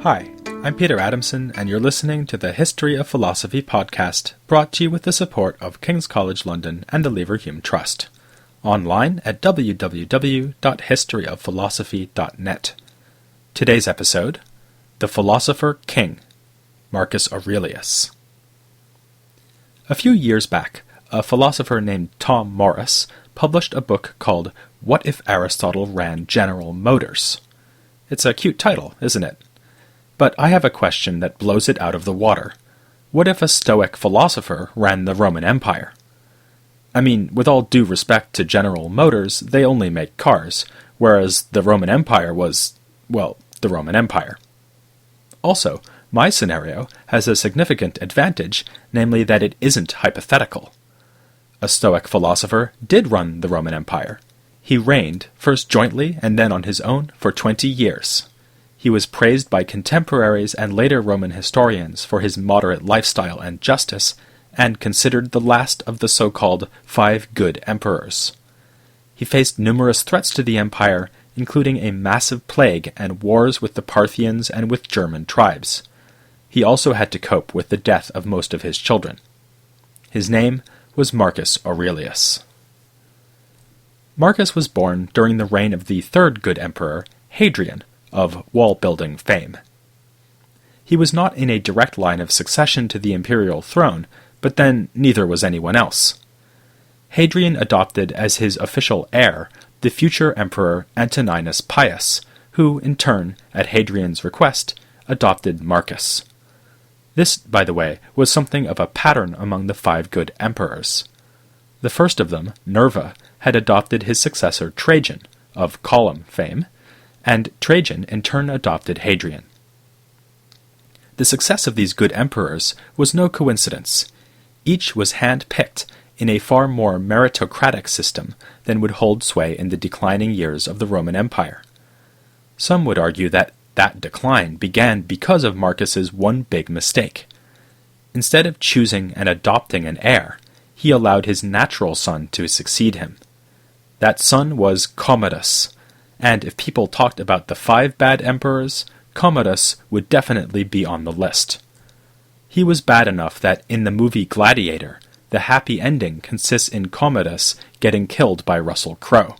Hi, I'm Peter Adamson, and you're listening to the History of Philosophy podcast, brought to you with the support of King's College London and the Leverhulme Trust. Online at www.historyofphilosophy.net. Today's episode, The Philosopher King, Marcus Aurelius. A few years back, a philosopher named Tom Morris published a book called What If Aristotle Ran General Motors? It's a cute title, isn't it? But I have a question that blows it out of the water. What if a Stoic philosopher ran the Roman Empire? I mean, with all due respect to General Motors, they only make cars, whereas the Roman Empire was, well, the Roman Empire. Also, my scenario has a significant advantage, namely that it isn't hypothetical. A Stoic philosopher did run the Roman Empire. He reigned, first jointly and then on his own, for 20 years. He was praised by contemporaries and later Roman historians for his moderate lifestyle and justice, and considered the last of the so-called 5 good emperors. He faced numerous threats to the empire, including a massive plague and wars with the Parthians and with German tribes. He also had to cope with the death of most of his children. His name was Marcus Aurelius. Marcus was born during the reign of the third good emperor, Hadrian, of wall-building fame. He was not in a direct line of succession to the imperial throne, but then neither was anyone else. Hadrian adopted as his official heir the future emperor Antoninus Pius, who, in turn, at Hadrian's request, adopted Marcus. This, by the way, was something of a pattern among the 5 good emperors. The first of them, Nerva, had adopted his successor Trajan, of column fame, and Trajan in turn adopted Hadrian. The success of these good emperors was no coincidence. Each was hand-picked in a far more meritocratic system than would hold sway in the declining years of the Roman Empire. Some would argue that decline began because of Marcus's one big mistake. Instead of choosing and adopting an heir, he allowed his natural son to succeed him. That son was Commodus, and if people talked about the 5 bad emperors, Commodus would definitely be on the list. He was bad enough that in the movie Gladiator, the happy ending consists in Commodus getting killed by Russell Crowe.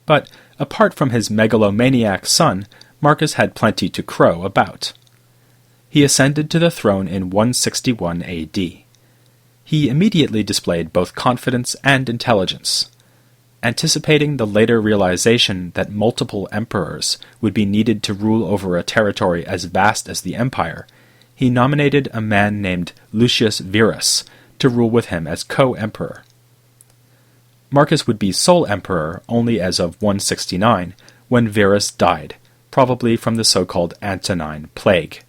But apart from his megalomaniac son, Marcus had plenty to crow about. He ascended to the throne in 161 AD. He immediately displayed both confidence and intelligence. Anticipating the later realization that multiple emperors would be needed to rule over a territory as vast as the empire, he nominated a man named Lucius Verus to rule with him as co-emperor. Marcus would be sole emperor only as of 169, when Verus died, probably from the so-called Antonine Plague.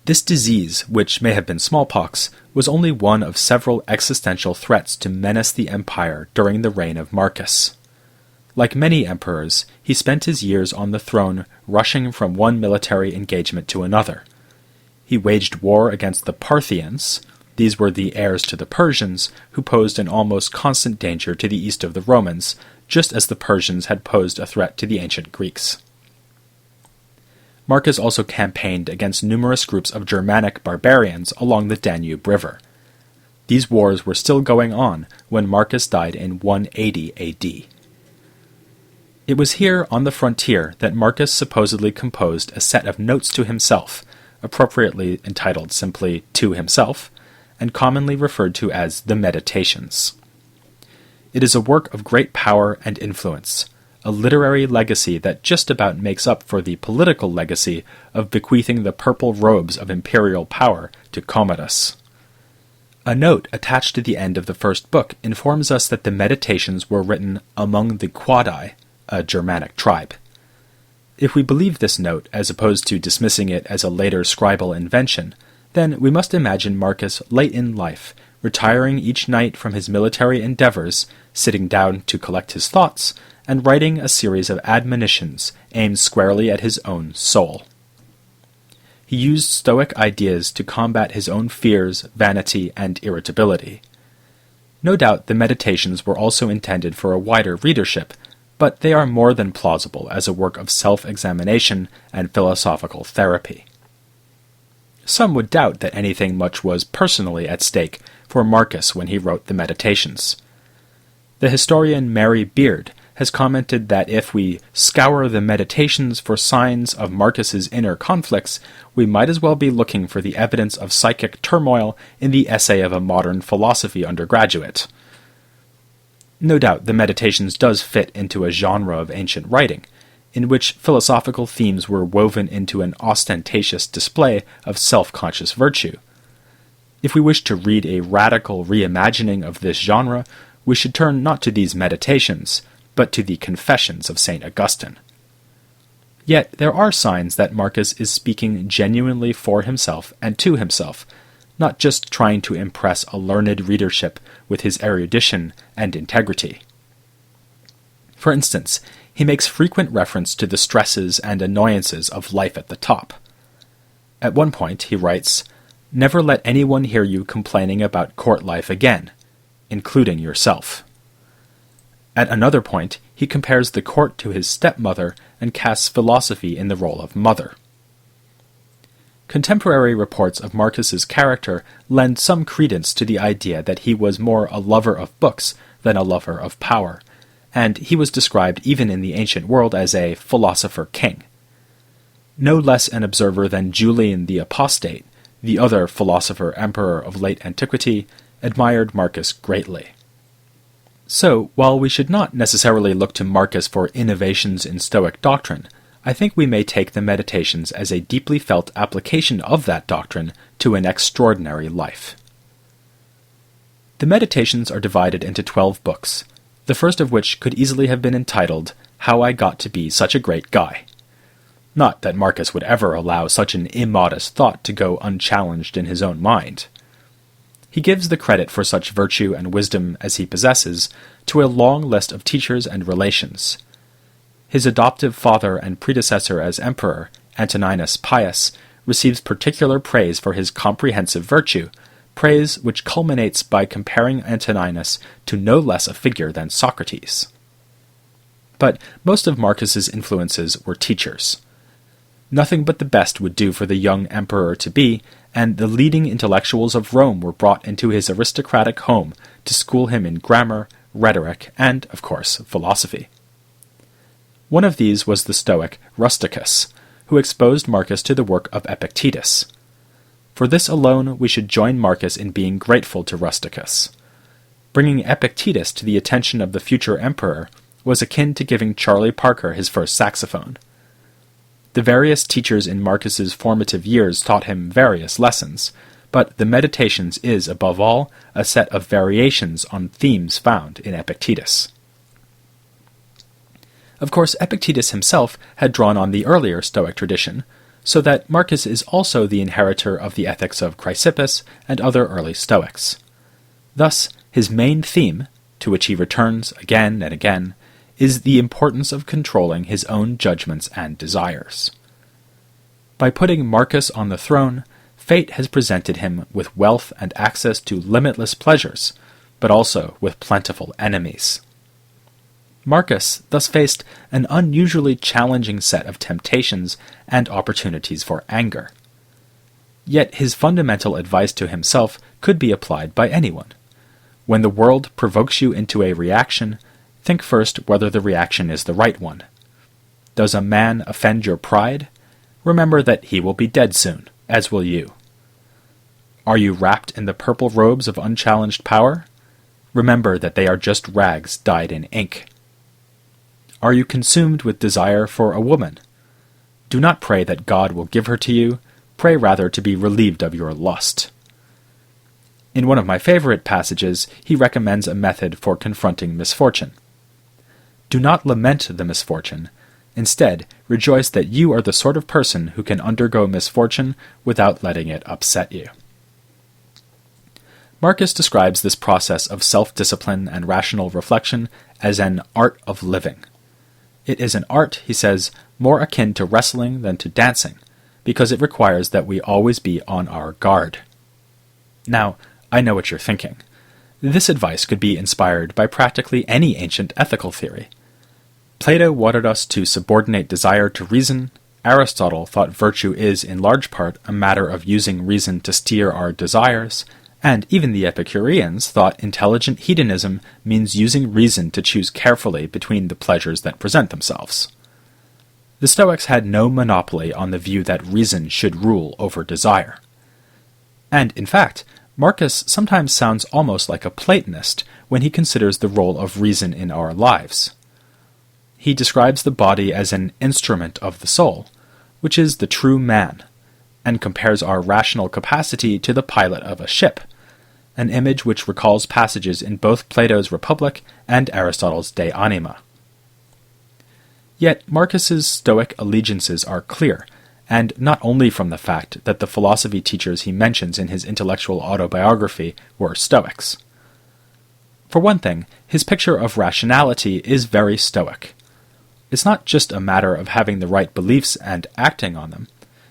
This disease, which may have been smallpox, was only one of several existential threats to menace the empire during the reign of Marcus. Like many emperors, he spent his years on the throne rushing from one military engagement to another. He waged war against the Parthians. These were the heirs to the Persians, who posed an almost constant danger to the east of the Romans, just as the Persians had posed a threat to the ancient Greeks. Marcus also campaigned against numerous groups of Germanic barbarians along the Danube River. These wars were still going on when Marcus died in 180 AD. It was here on the frontier that Marcus supposedly composed a set of notes to himself, appropriately entitled simply To Himself, and commonly referred to as the Meditations. It is a work of great power and influence, a literary legacy that just about makes up for the political legacy of bequeathing the purple robes of imperial power to Commodus. A note attached to the end of the first book informs us that the Meditations were written among the Quadi, a Germanic tribe. If we believe this note, as opposed to dismissing it as a later scribal invention, then we must imagine Marcus late in life, retiring each night from his military endeavors, sitting down to collect his thoughts, and writing a series of admonitions aimed squarely at his own soul. He used Stoic ideas to combat his own fears, vanity, and irritability. No doubt the Meditations were also intended for a wider readership, but they are more than plausible as a work of self-examination and philosophical therapy. Some would doubt that anything much was personally at stake for Marcus when he wrote the Meditations. The historian Mary Beard has commented that if we scour the Meditations for signs of Marcus's inner conflicts, we might as well be looking for the evidence of psychic turmoil in the essay of a modern philosophy undergraduate. No doubt the Meditations does fit into a genre of ancient writing, in which philosophical themes were woven into an ostentatious display of self-conscious virtue. If we wish to read a radical reimagining of this genre, we should turn not to these Meditations, but to the Confessions of St. Augustine. Yet there are signs that Marcus is speaking genuinely for himself and to himself, not just trying to impress a learned readership with his erudition and integrity. For instance, he makes frequent reference to the stresses and annoyances of life at the top. At one point he writes, "Never let anyone hear you complaining about court life again, including yourself." At another point, he compares the court to his stepmother and casts philosophy in the role of mother. Contemporary reports of Marcus's character lend some credence to the idea that he was more a lover of books than a lover of power, and he was described even in the ancient world as a philosopher king. No less an observer than Julian the Apostate, the other philosopher emperor of late antiquity, admired Marcus greatly. So, while we should not necessarily look to Marcus for innovations in Stoic doctrine, I think we may take the Meditations as a deeply felt application of that doctrine to an extraordinary life. The Meditations are divided into 12 books, the first of which could easily have been entitled, How I Got to Be Such a Great Guy. Not that Marcus would ever allow such an immodest thought to go unchallenged in his own mind. He gives the credit for such virtue and wisdom as he possesses to a long list of teachers and relations. His adoptive father and predecessor as emperor, Antoninus Pius, receives particular praise for his comprehensive virtue, praise which culminates by comparing Antoninus to no less a figure than Socrates. But most of Marcus's influences were teachers. Nothing but the best would do for the young emperor-to-be, and the leading intellectuals of Rome were brought into his aristocratic home to school him in grammar, rhetoric, and, of course, philosophy. One of these was the Stoic Rusticus, who exposed Marcus to the work of Epictetus. For this alone we should join Marcus in being grateful to Rusticus. Bringing Epictetus to the attention of the future emperor was akin to giving Charlie Parker his first saxophone. The various teachers in Marcus's formative years taught him various lessons, but the Meditations is, above all, a set of variations on themes found in Epictetus. Of course, Epictetus himself had drawn on the earlier Stoic tradition, so that Marcus is also the inheritor of the ethics of Chrysippus and other early Stoics. Thus, his main theme, to which he returns again and again, is the importance of controlling his own judgments and desires. By putting Marcus on the throne, fate has presented him with wealth and access to limitless pleasures, but also with plentiful enemies. Marcus thus faced an unusually challenging set of temptations and opportunities for anger. Yet his fundamental advice to himself could be applied by anyone. When the world provokes you into a reaction, think first whether the reaction is the right one. Does a man offend your pride? Remember that he will be dead soon, as will you. Are you wrapped in the purple robes of unchallenged power? Remember that they are just rags dyed in ink. Are you consumed with desire for a woman? Do not pray that God will give her to you, pray rather to be relieved of your lust. In one of my favorite passages, he recommends a method for confronting misfortune. Do not lament the misfortune. Instead, rejoice that you are the sort of person who can undergo misfortune without letting it upset you. Marcus describes this process of self-discipline and rational reflection as an art of living. It is an art, he says, more akin to wrestling than to dancing, because it requires that we always be on our guard. Now, I know what you're thinking. This advice could be inspired by practically any ancient ethical theory. Plato wanted us to subordinate desire to reason. Aristotle thought virtue is, in large part, a matter of using reason to steer our desires, and even the Epicureans thought intelligent hedonism means using reason to choose carefully between the pleasures that present themselves. The Stoics had no monopoly on the view that reason should rule over desire. And, in fact, Marcus sometimes sounds almost like a Platonist when he considers the role of reason in our lives. He describes the body as an instrument of the soul, which is the true man, and compares our rational capacity to the pilot of a ship, an image which recalls passages in both Plato's Republic and Aristotle's De Anima. Yet Marcus's Stoic allegiances are clear, and not only from the fact that the philosophy teachers he mentions in his intellectual autobiography were Stoics. For one thing, his picture of rationality is very Stoic. It's not just a matter of having the right beliefs and acting on them,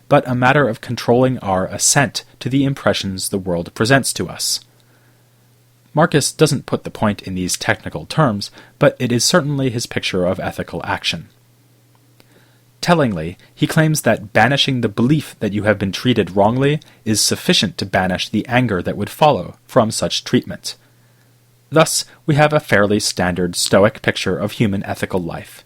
but a matter of controlling our assent to the impressions the world presents to us. Marcus doesn't put the point in these technical terms, but it is certainly his picture of ethical action. Tellingly, he claims that banishing the belief that you have been treated wrongly is sufficient to banish the anger that would follow from such treatment. Thus, we have a fairly standard Stoic picture of human ethical life.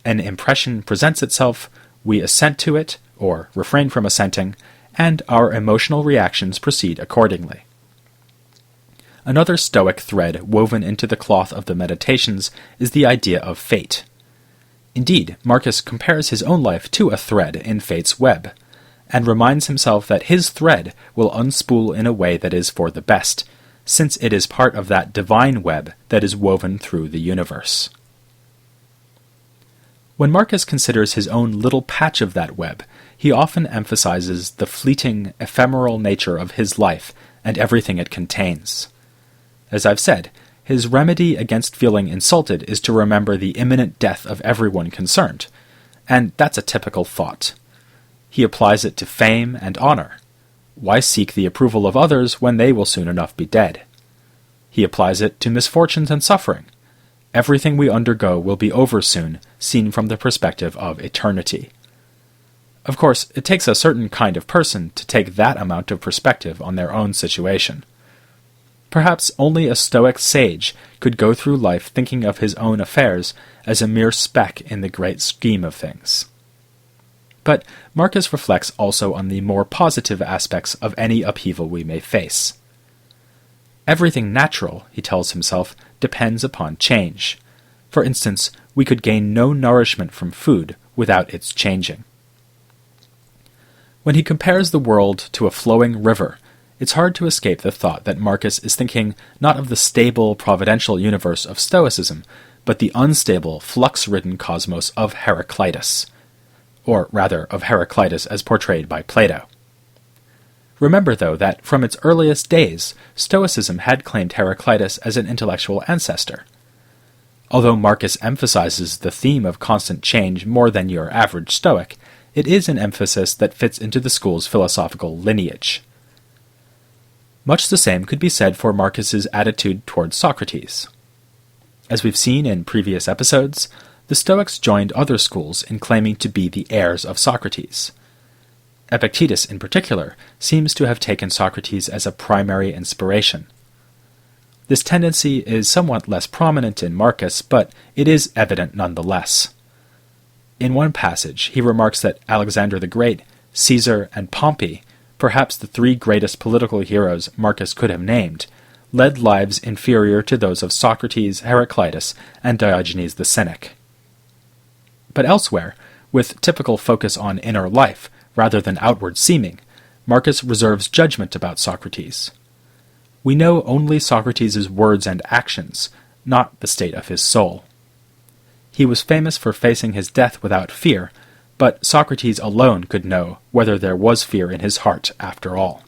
An impression presents itself, we assent to it, or refrain from assenting, and our emotional reactions proceed accordingly. Another Stoic thread woven into the cloth of the Meditations is the idea of fate. Indeed, Marcus compares his own life to a thread in fate's web, and reminds himself that his thread will unspool in a way that is for the best, since it is part of that divine web that is woven through the universe. When Marcus considers his own little patch of that web, he often emphasizes the fleeting, ephemeral nature of his life and everything it contains. As I've said, his remedy against feeling insulted is to remember the imminent death of everyone concerned, and that's a typical thought. He applies it to fame and honor. Why seek the approval of others when they will soon enough be dead? He applies it to misfortunes and suffering. Everything we undergo will be over soon, seen from the perspective of eternity. Of course, it takes a certain kind of person to take that amount of perspective on their own situation. Perhaps only a Stoic sage could go through life thinking of his own affairs as a mere speck in the great scheme of things. But Marcus reflects also on the more positive aspects of any upheaval we may face. Everything natural, he tells himself, depends upon change. For instance, we could gain no nourishment from food without its changing. When he compares the world to a flowing river, it's hard to escape the thought that Marcus is thinking not of the stable, providential universe of Stoicism, but the unstable, flux-ridden cosmos of Heraclitus, or rather of Heraclitus as portrayed by Plato. Remember, though, that from its earliest days, Stoicism had claimed Heraclitus as an intellectual ancestor. Although Marcus emphasizes the theme of constant change more than your average Stoic, it is an emphasis that fits into the school's philosophical lineage. Much the same could be said for Marcus's attitude towards Socrates. As we've seen in previous episodes, the Stoics joined other schools in claiming to be the heirs of Socrates. Epictetus, in particular, seems to have taken Socrates as a primary inspiration. This tendency is somewhat less prominent in Marcus, but it is evident nonetheless. In one passage, he remarks that Alexander the Great, Caesar, and Pompey, perhaps the three greatest political heroes Marcus could have named, led lives inferior to those of Socrates, Heraclitus, and Diogenes the Cynic. But elsewhere, with typical focus on inner life rather than outward seeming, Marcus reserves judgment about Socrates. We know only Socrates' words and actions, not the state of his soul. He was famous for facing his death without fear, but Socrates alone could know whether there was fear in his heart after all.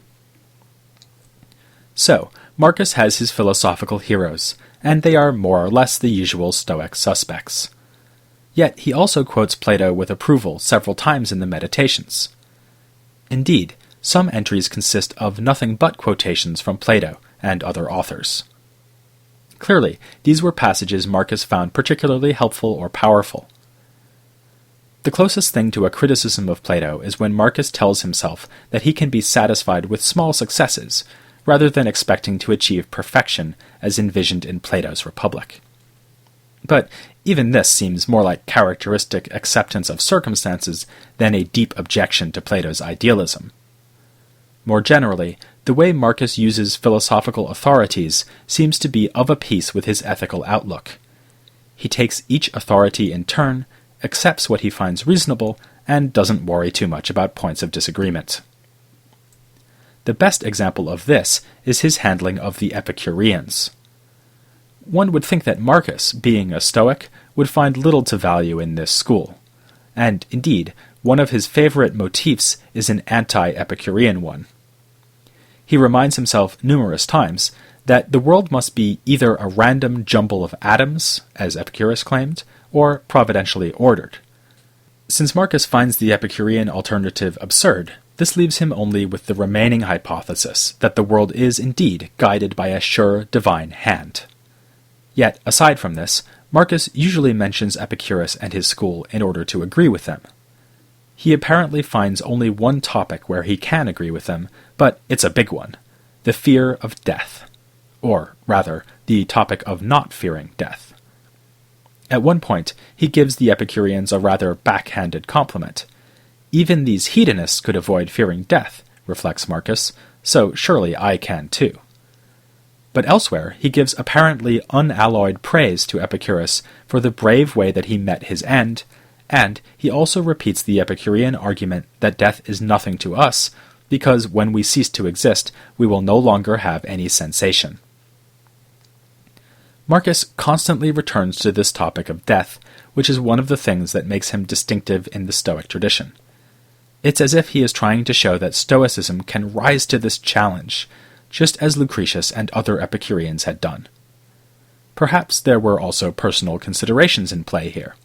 So, Marcus has his philosophical heroes, and they are more or less the usual Stoic suspects. Yet he also quotes Plato with approval several times in the Meditations. Indeed, some entries consist of nothing but quotations from Plato and other authors. Clearly, these were passages Marcus found particularly helpful or powerful. The closest thing to a criticism of Plato is when Marcus tells himself that he can be satisfied with small successes, rather than expecting to achieve perfection as envisioned in Plato's Republic. But even this seems more like characteristic acceptance of circumstances than a deep objection to Plato's idealism. More generally, the way Marcus uses philosophical authorities seems to be of a piece with his ethical outlook. He takes each authority in turn, accepts what he finds reasonable, and doesn't worry too much about points of disagreement. The best example of this is his handling of the Epicureans. One would think that Marcus, being a Stoic, would find little to value in this school. And, indeed, one of his favorite motifs is an anti-Epicurean one. He reminds himself numerous times that the world must be either a random jumble of atoms, as Epicurus claimed, or providentially ordered. Since Marcus finds the Epicurean alternative absurd, this leaves him only with the remaining hypothesis that the world is indeed guided by a sure divine hand. Yet, aside from this, Marcus usually mentions Epicurus and his school in order to agree with them. He apparently finds only one topic where he can agree with them, but it's a big one: the fear of death. Or, rather, the topic of not fearing death. At one point, he gives the Epicureans a rather backhanded compliment. Even these hedonists could avoid fearing death, reflects Marcus, so surely I can too. But elsewhere, he gives apparently unalloyed praise to Epicurus for the brave way that he met his end, and he also repeats the Epicurean argument that death is nothing to us, because when we cease to exist, we will no longer have any sensation. Marcus constantly returns to this topic of death, which is one of the things that makes him distinctive in the Stoic tradition. It's as if he is trying to show that Stoicism can rise to this challenge, just as Lucretius and other Epicureans had done. Perhaps there were also personal considerations in play here.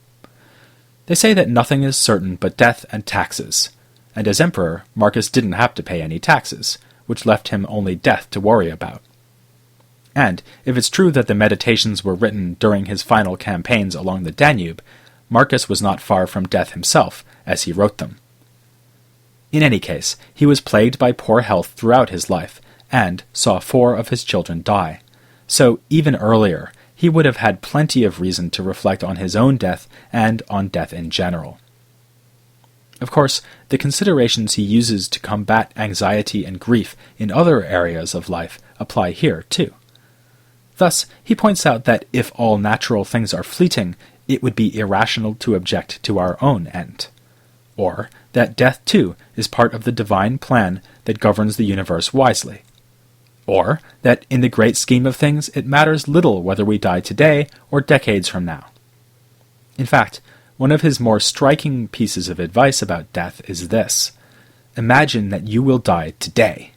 They say that nothing is certain but death and taxes, and as emperor, Marcus didn't have to pay any taxes, which left him only death to worry about. And if it's true that the Meditations were written during his final campaigns along the Danube, Marcus was not far from death himself as he wrote them. In any case, he was plagued by poor health throughout his life, and saw 4 of his children die. So even earlier, he would have had plenty of reason to reflect on his own death and on death in general. Of course, the considerations he uses to combat anxiety and grief in other areas of life apply here too. Thus, he points out that if all natural things are fleeting, it would be irrational to object to our own end. Or that death too is part of the divine plan that governs the universe wisely. Or that in the great scheme of things it matters little whether we die today or decades from now. In fact, one of his more striking pieces of advice about death is this: imagine that you will die today.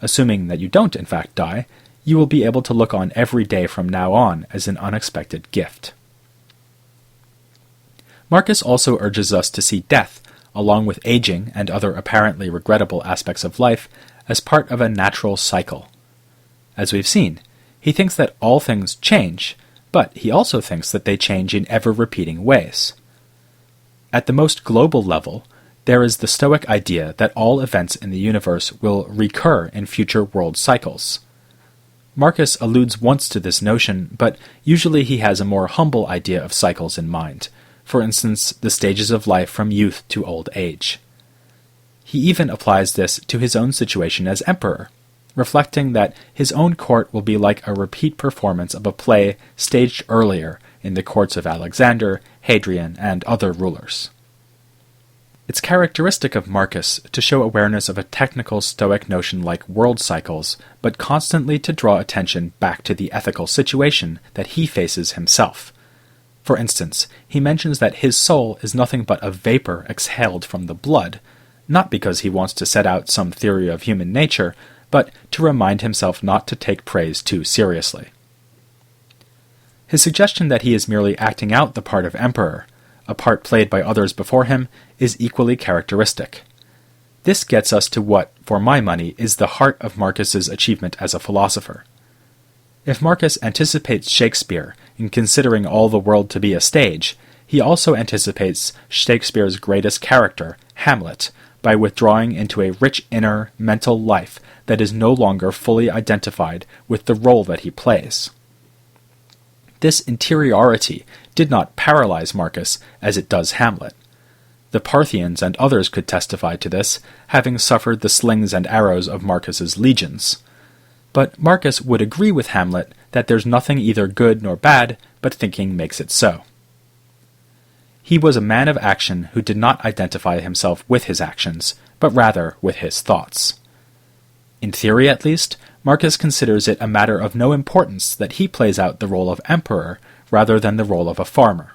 Assuming that you don't in fact die, you will be able to look on every day from now on as an unexpected gift. Marcus also urges us to see death, along with aging and other apparently regrettable aspects of life, as part of a natural cycle. As we've seen, he thinks that all things change, but he also thinks that they change in ever-repeating ways. At the most global level, there is the Stoic idea that all events in the universe will recur in future world cycles. Marcus alludes once to this notion, but usually he has a more humble idea of cycles in mind, for instance, the stages of life from youth to old age. He even applies this to his own situation as emperor, reflecting that his own court will be like a repeat performance of a play staged earlier in the courts of Alexander, Hadrian, and other rulers. It's characteristic of Marcus to show awareness of a technical Stoic notion like world cycles, but constantly to draw attention back to the ethical situation that he faces himself. For instance, he mentions that his soul is nothing but a vapor exhaled from the blood, not because he wants to set out some theory of human nature, but to remind himself not to take praise too seriously. His suggestion that he is merely acting out the part of emperor, a part played by others before him, is equally characteristic. This gets us to what, for my money, is the heart of Marcus's achievement as a philosopher. If Marcus anticipates Shakespeare in considering all the world to be a stage, he also anticipates Shakespeare's greatest character, Hamlet, by withdrawing into a rich inner, mental life that is no longer fully identified with the role that he plays. This interiority did not paralyze Marcus as it does Hamlet. The Parthians and others could testify to this, having suffered the slings and arrows of Marcus's legions. But Marcus would agree with Hamlet that there's nothing either good nor bad, but thinking makes it so. He was a man of action who did not identify himself with his actions, but rather with his thoughts. In theory, at least, Marcus considers it a matter of no importance that he plays out the role of emperor rather than the role of a farmer.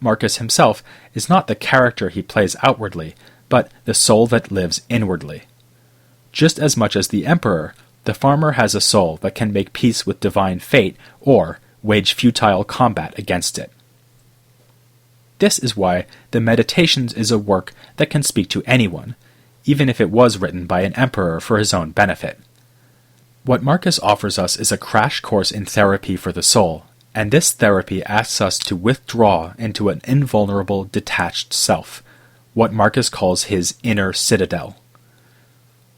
Marcus himself is not the character he plays outwardly, but the soul that lives inwardly. Just as much as the emperor, the farmer has a soul that can make peace with divine fate or wage futile combat against it. This is why the Meditations is a work that can speak to anyone, even if it was written by an emperor for his own benefit. What Marcus offers us is a crash course in therapy for the soul, and this therapy asks us to withdraw into an invulnerable, detached self, what Marcus calls his inner citadel.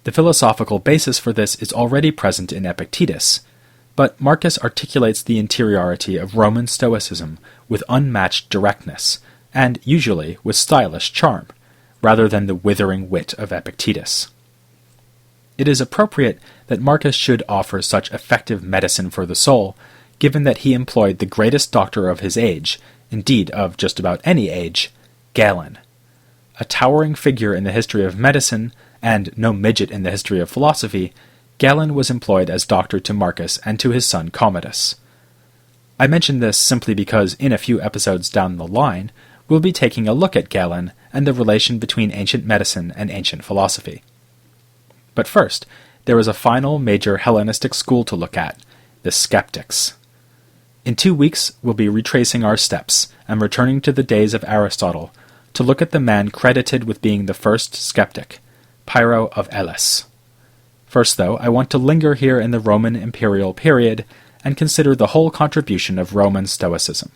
The philosophical basis for this is already present in Epictetus, but Marcus articulates the interiority of Roman Stoicism with unmatched directness, and usually with stylish charm, rather than the withering wit of Epictetus. It is appropriate that Marcus should offer such effective medicine for the soul, given that he employed the greatest doctor of his age, indeed of just about any age, Galen. A towering figure in the history of medicine, and no midget in the history of philosophy, Galen was employed as doctor to Marcus and to his son Commodus. I mention this simply because in a few episodes down the line, we'll be taking a look at Galen and the relation between ancient medicine and ancient philosophy. But first, there is a final major Hellenistic school to look at, the Skeptics. In 2 weeks, we'll be retracing our steps and returning to the days of Aristotle to look at the man credited with being the first skeptic, Pyrrho of Elis. First, though, I want to linger here in the Roman imperial period and consider the whole contribution of Roman Stoicism.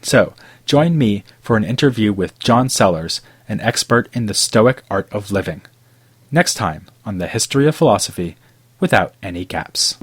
So, join me for an interview with John Sellers, an expert in the Stoic art of living. Next time on the History of Philosophy Without Any Gaps.